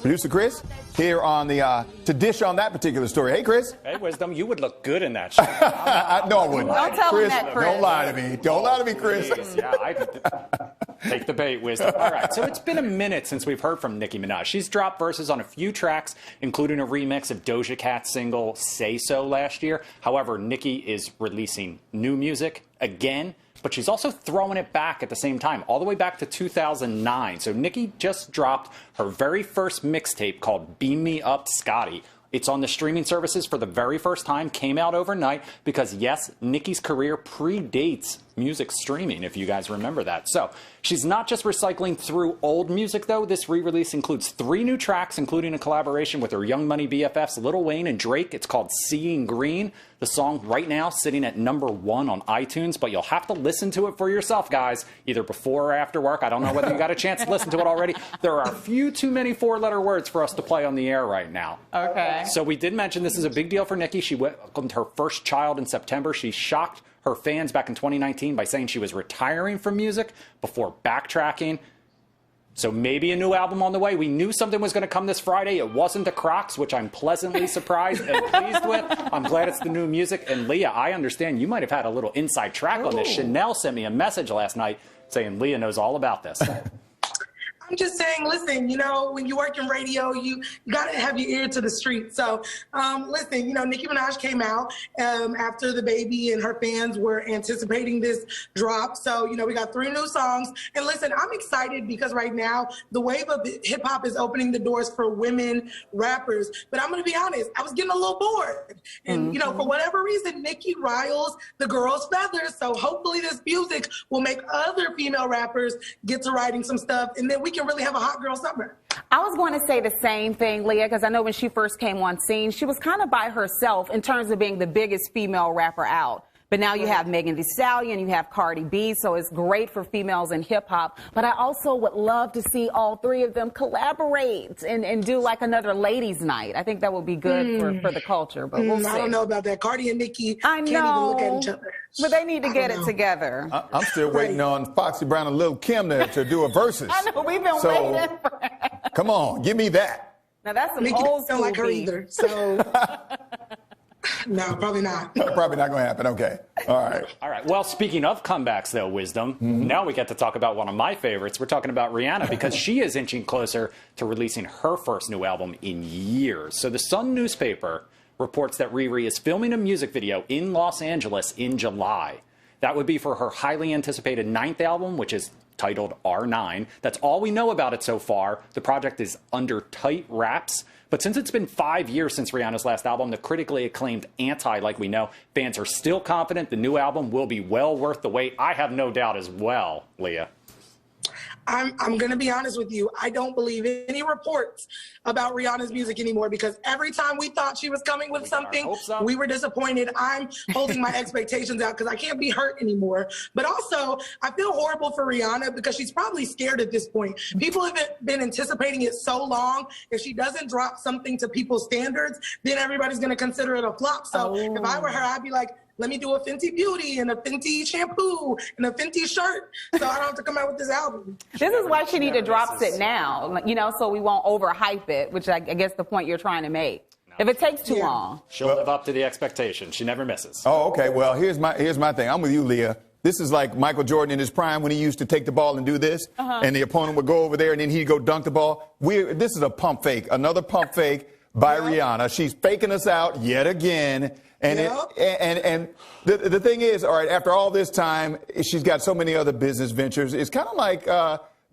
Producer Chris here on the to dish on that particular story. Hey, Chris. Hey, Wisdom, you would look good in that show. No, I wouldn't. Don't tell Chris, him that, Chris. Don't lie to me. Don't lie to me, Chris. Yeah, I take the bait, Wisdom. All right, so it's been a minute since we've heard from Nicki Minaj. She's dropped verses on a few tracks, including a remix of Doja Cat's single Say So last year. However, Nicki is releasing new music again, but she's also throwing it back at the same time, all the way back to 2009. So Nicki just dropped her very first mixtape called Beam Me Up, Scotty. It's on the streaming services for the very first time, came out overnight, because yes, Nicki's career predates music streaming, if you guys remember that. So she's not just recycling through old music, though. This re-release includes 3 new tracks, including a collaboration with her Young Money BFFs Lil Wayne and Drake. It's called Seeing Green. The song right now sitting at #1 on iTunes, but you'll have to listen to it for yourself, guys, either before or after work. I don't know whether you got a chance to listen to it already. There are a few too many 4-letter words for us to play on the air right now. Okay. So we did mention this is a big deal for Nicki. She welcomed her first child in September. She shocked her fans back in 2019 by saying she was retiring from music before backtracking. So maybe a new album on the way. We knew something was going to come this Friday. It wasn't the Crocs, which I'm pleasantly surprised and pleased with. I'm glad it's the new music. And Leah, I understand you might have had a little inside track on this. Chanel sent me a message last night saying Leah knows all about this. I'm just saying, listen, you know, when you work in radio, you got to have your ear to the street. So, listen, you know, Nicki Minaj came out after the baby and her fans were anticipating this drop. So, you know, we got 3 new songs. And listen, I'm excited because right now the wave of hip hop is opening the doors for women rappers. But I'm going to be honest, I was getting a little bored. And, you know, for whatever reason, Nicki riles the girls' feathers. So hopefully this music will make other female rappers get to writing some stuff. And then we can really have a hot girl summer. I was going to say the same thing, Leah, because I know when she first came on scene, she was kind of by herself in terms of being the biggest female rapper out. But now you have Megan Thee Stallion, you have Cardi B, so it's great for females in hip-hop. But I also would love to see all 3 of them collaborate and do like another ladies' night. I think that would be good for the culture, but we'll see. I don't know about that. Cardi and Nicki can't even look at each other. But they need to get it together. I'm still waiting on Foxy Brown and Lil' Kim to do a versus. I know, we've been waiting for it. Come on, give me that. Now that's some Nicki old don't like her beef. either, so... No, probably not. Probably not going to happen. Okay. All right. All right. Well, speaking of comebacks, though, Wisdom, now we get to talk about one of my favorites. We're talking about Rihanna because she is inching closer to releasing her first new album in years. So the Sun newspaper reports that Riri is filming a music video in Los Angeles in July. That would be for her highly anticipated 9th album, which is titled R9. That's all we know about it so far. The project is under tight wraps. But since it's been 5 years since Rihanna's last album, the critically acclaimed Anti, like we know, fans are still confident the new album will be well worth the wait. I have no doubt as well, Leah. I'm going to be honest with you. I don't believe any reports about Rihanna's music anymore because every time we thought she was coming with something, we were disappointed. I'm holding my expectations out because I can't be hurt anymore. But also, I feel horrible for Rihanna because she's probably scared at this point. People have been anticipating it so long. If she doesn't drop something to people's standards, then everybody's going to consider it a flop. So if I were her, I'd be like, let me do a Fenty Beauty and a Fenty shampoo and a Fenty shirt so I don't have to come out with this album. This is why she need to drop it now, you know, so we won't overhype it, which I guess the point you're trying to make. If it takes too long. She'll live up to the expectation. She never misses. Oh, okay. Well, here's my thing. I'm with you, Leah. This is like Michael Jordan in his prime when he used to take the ball and do this, and the opponent would go over there and then he'd go dunk the ball. This is a pump fake, another pump fake by Rihanna. She's faking us out yet again. And the thing is, all right, after all this time, she's got so many other business ventures. It's kind of like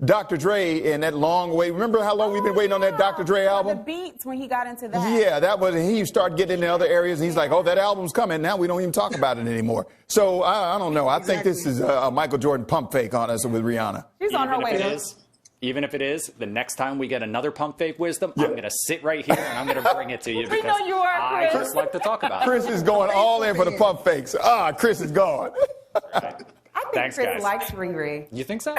Dr. Dre and that long wait. Remember how long we've been waiting on that Dr. Dre album? The beats when he got into that. Yeah, that was, he started getting into other areas, and he's like, oh, that album's coming. Now we don't even talk about it anymore. So I don't know. I think this is a Michael Jordan pump fake on us with Rihanna. She's on her way. Even if it is, the next time we get another pump fake Wisdom, I'm going to sit right here and I'm going to bring it to you We know you are, Chris. I just like to talk about it. Chris is going all in for the pump fakes. Chris is gone. Right. I think Chris likes Riri. You think so?